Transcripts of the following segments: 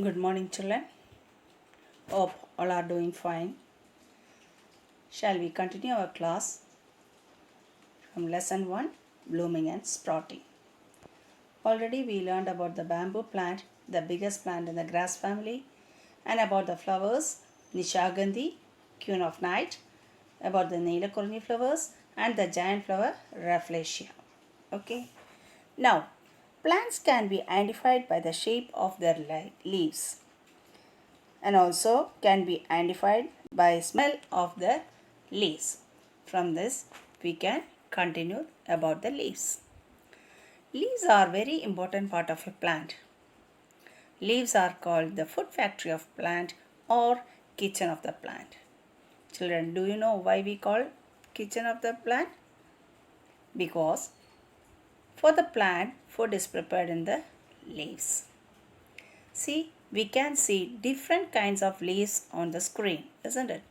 Good morning, children. Hope all are doing fine. Shall we continue our class from lesson 1 Blooming and Sprouting? Already we learned about the bamboo plant, the biggest plant in the grass family, and about the flowers Nishagandhi, Queen of Night, about the Neelakorni flowers, and the giant flower Rafflesia. Okay. Now, plants can be identified by the shape of their leaves and also can be identified by smell of the leaves. From this we can continue about the leaves. Leaves are very important part of a plant. Leaves are called the food factory of plant or kitchen of the plant. Children, do you know why we call kitchen of the plant? Because for the plant, food is prepared in the leaves. See, we can see different kinds of leaves on the screen, isn't it?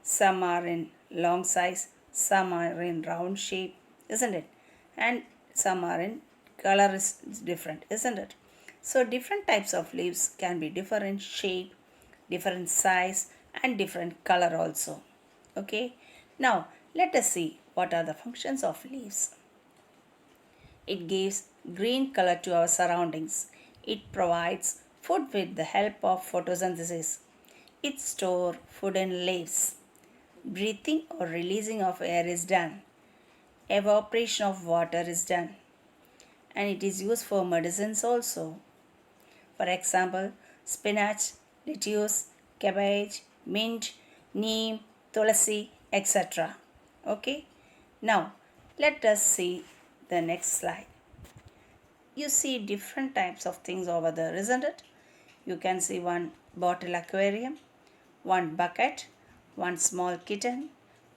Some are in long size, some are in round shape, isn't it? And some are in color is different, isn't it? So different types of leaves can be different shape, different size and different color also. Okay. Now let us see what are the functions of leaves. It gives green color to our surroundings. It provides food with the help of photosynthesis. It stores food in leaves. Breathing or releasing of air is done. Evaporation of water is done. And it is used for medicines also. For example, spinach, lettuce, cabbage, mint, neem, tulsi, etc. Okay. Now, let us see the next slide. You see different types of things over there, isn't it? You can see one bottle aquarium, one bucket, one small kitten,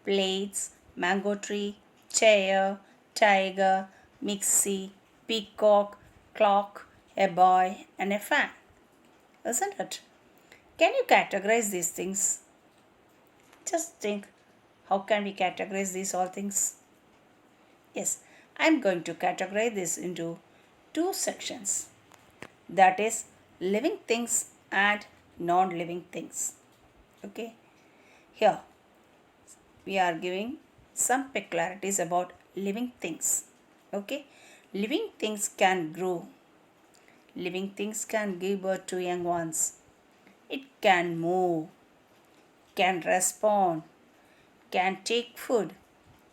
plates, mango tree, chair, tiger, mixie, peacock, clock, a boy, and a fan. Isn't it? Can you categorize these things? Just think, how can we categorize these all things? Yes, I am going to categorize this into two sections. That is living things and non-living things. Okay. Here we are giving some peculiarities about living things. Okay. Living things can grow. Living things can give birth to young ones. It can move, can respond, can take food,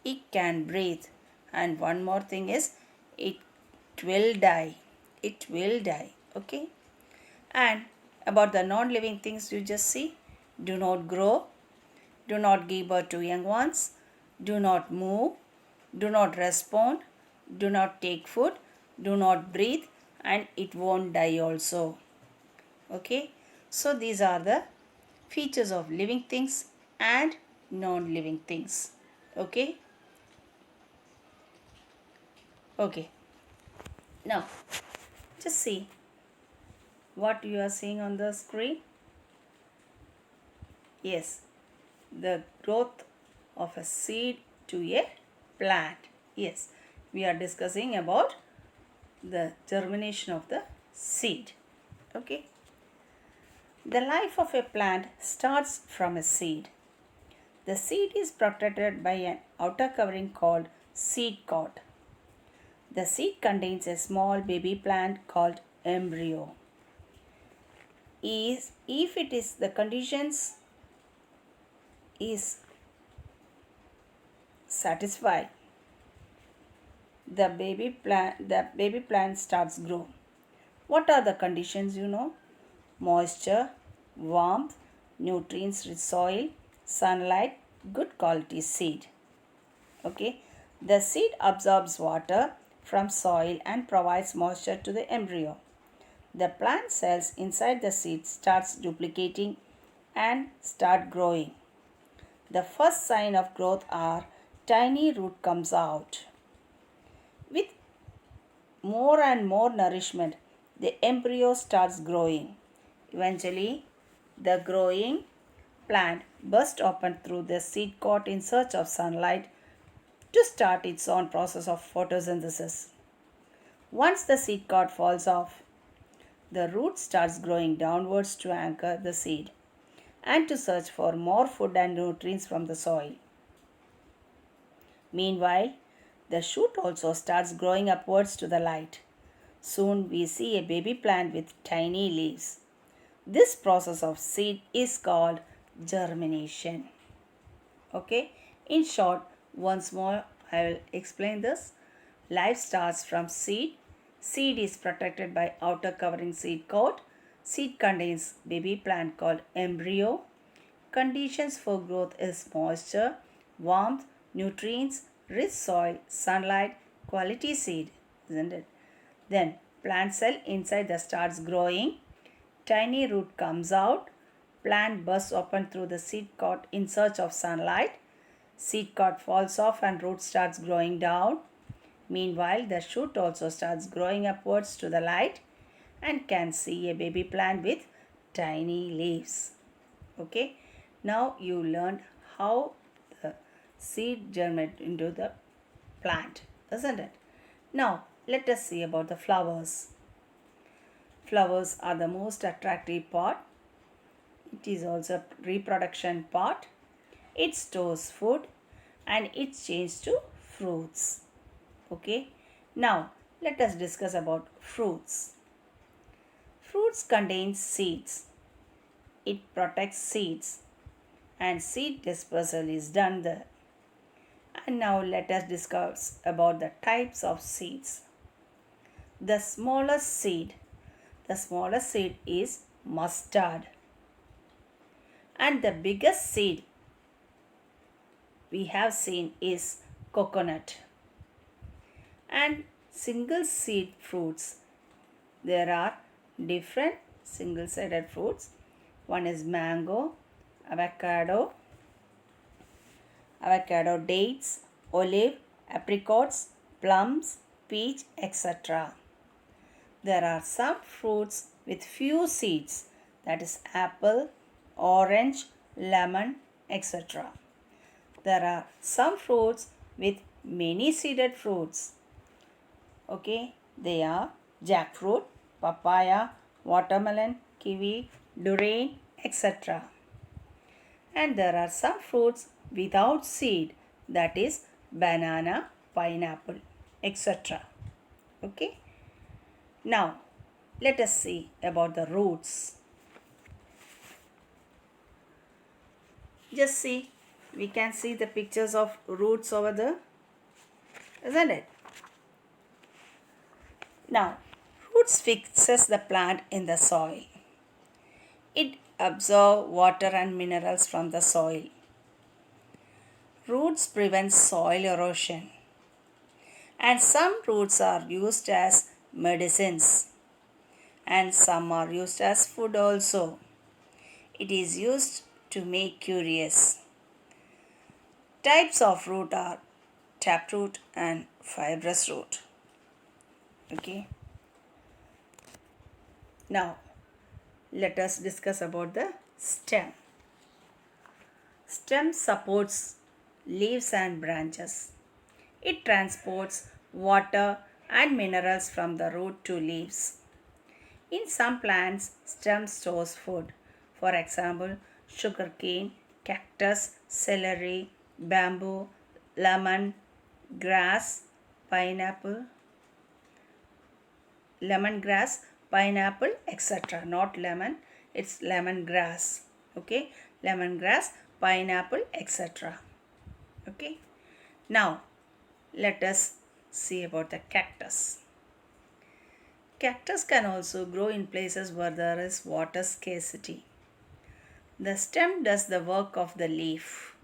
it can breathe. And one more thing is it will die. It will die. Okay. And about the non-living things, you just see, do not grow, do not give birth to young ones, do not move, do not respond, do not take food, do not breathe, and it won't die also. Okay. So these are the features of living things and non-living things. Okay. Okay. Now, just see what you are seeing on the screen. Yes, the growth of a seed to a plant. Yes, we are discussing about the germination of the seed. Okay. The life of a plant starts from a seed. The seed is protected by an outer covering called seed coat. The seed contains a small baby plant called embryo. If it is the conditions is satisfied, the baby plant starts grow. What are the conditions you know? Moisture, warmth, nutrients rich soil, sunlight, good quality seed. Okay. The seed absorbs water from soil and provides moisture to the embryo. The plant cells inside the seed starts duplicating and start growing. The first sign of growth are tiny root comes out. With more and more nourishment, the embryo starts growing. Eventually, the growing plant bursts open through the seed coat in search of sunlight to start its own process of photosynthesis. Once the seed coat falls off, the root starts growing downwards to anchor the seed and to search for more food and nutrients from the soil. Meanwhile, the shoot also starts growing upwards to the light. Soon we see a baby plant with tiny leaves. This process of seed is called germination. Okay, in short, once more I will explain this. Life starts from seed. Seed is protected by outer covering seed coat. Seed contains baby plant called embryo. Conditions for growth is moisture, warmth, nutrients, rich soil, sunlight, quality seed, isn't it? Then plant cell inside the starts growing. Tiny root comes out. Plant bursts open through the seed coat in search of sunlight. Seed coat falls off and root starts growing down. Meanwhile, the shoot also starts growing upwards to the light and can see a baby plant with tiny leaves. Okay, now you learned how the seed germinates into the plant, isn't it? Now, let us see about the flowers. Flowers are the most attractive part. It is also a reproduction part. It stores food and it changes to fruits. Okay, now let us discuss about fruits. Fruits contain seeds. It protects seeds and seed dispersal is done there. And now let us discuss about the types of seeds. The smallest seed is mustard. And the biggest seed we have seen is coconut. And single seed fruits. There are different single seeded fruits. One is mango, avocado, dates, olive, apricots, plums, peach, etc. There are some fruits with few seeds, that is apple, orange, lemon, etc. There are some fruits with many seeded fruits. Okay, they are jackfruit, papaya, watermelon, kiwi, durian, etc. And there are some fruits without seed, that is banana, pineapple, etc. Okay, now let us see about the roots. Just see, we can see the pictures of roots over there, isn't it? Now, roots fixes the plant in the soil. It absorbs water and minerals from the soil. Roots prevent soil erosion. And some roots are used as medicines. And some are used as food also. It is used to make curious. Types of root are taproot and fibrous root. Okay. Now, let us discuss about the stem. Stem supports leaves and branches. It transports water and minerals from the root to leaves. In some plants, stem stores food. For example, sugarcane, cactus, celery, bamboo, lemon, grass, pineapple, lemongrass, pineapple, etc. Not lemon, it's lemongrass. Okay, lemongrass, pineapple, etc. Okay, now let us see about the cactus. Cactus can also grow in places where there is water scarcity. The stem does the work of the leaf.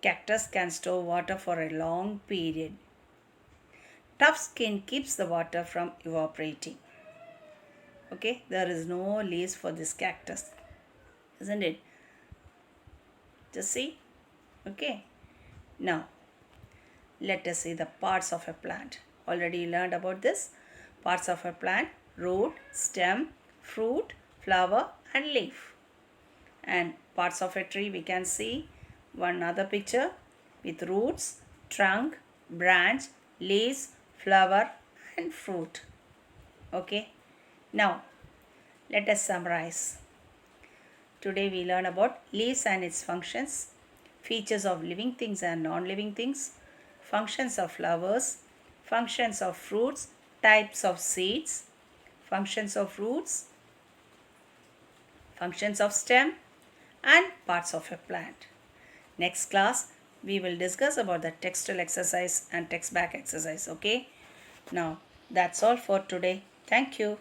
Cactus can store water for a long period. Tough skin keeps the water from evaporating. Okay, there is no leaves for this cactus, isn't it? Just see. Okay, now let us see the parts of a plant. Already learned about this. Parts of a plant: root, stem, fruit, flower and leaf. And parts of a tree, we can see one other picture with roots, trunk, branch, leaves, flower and fruit. Okay, Now, let us summarize. Today we learn about leaves and its functions, features of living things and non-living things, functions of flowers, functions of fruits, types of seeds, functions of roots, functions of stem, and parts of a plant. Next class we will discuss about the textual exercise and text back exercise. Okay, now that's all for today. Thank you.